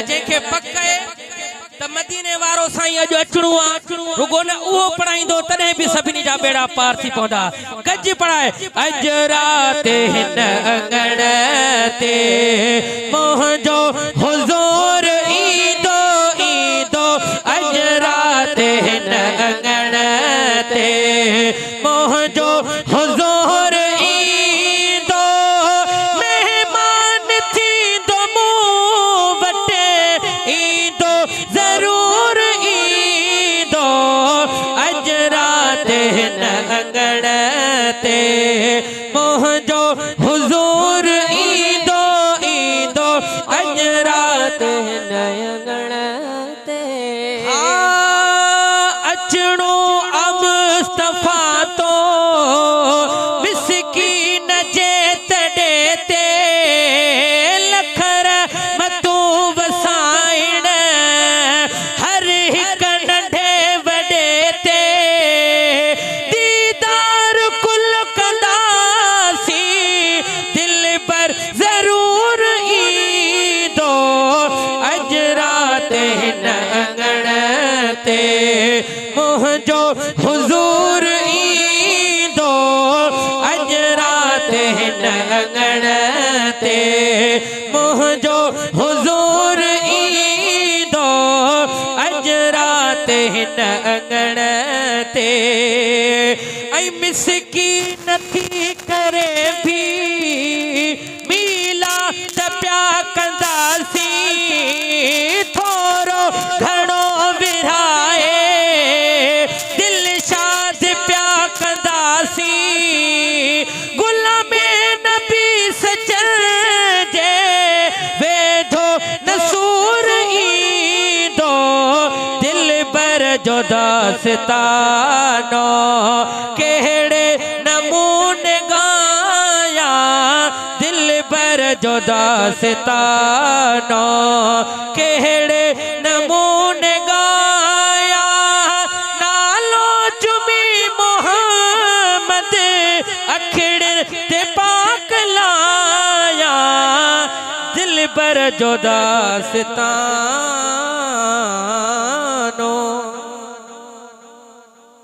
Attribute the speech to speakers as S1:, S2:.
S1: जेके पक है त मदीने वारो साईं अज अचणो आ रुगो न उहो पढ़ाईंदो तने भी सभिनी जा बेड़ा पार थी पौंदा गज पढ़ाए अज रात हिन अंगण ते मोहजो हुजूर ईंदो ईंदो अज रात हिन अंगण ते मोहजो हुजूर ईंदो मेहमान थींदो मूं वटे ईंदो जरूर ईंदो अज रात हिन अंगण ते मोहजो हुजूर ईंदो ईंदो अज रात हिन अंगण ते अचणो मुस्तफा तो मिसकीन जे तड़े ते लखर मतू वसाइण हर हिक नंढे वडे ते दीदार कुल कंदासी दिल पर जरूर ईंदो अज रात हिन अंगण ते मोहजो हुजूर ईंदो अज रात हिन अंगण ते मोहजो हुजूर ईंदो अज रात हिन अंगण ते ऐं मिसकीन थी करे भी मीला त प्या कंदासी थोरो घणो विराए गुलामे नबी सचल जे वेधो नसूर ईंदो दिल बर जो दास्तानो केड़े नमूने गाया दिल बर जो दास्तानो केड़े नमूने गाया नालो जुमी अखिड़ ते पाक लाया दिल पर जो दास्तां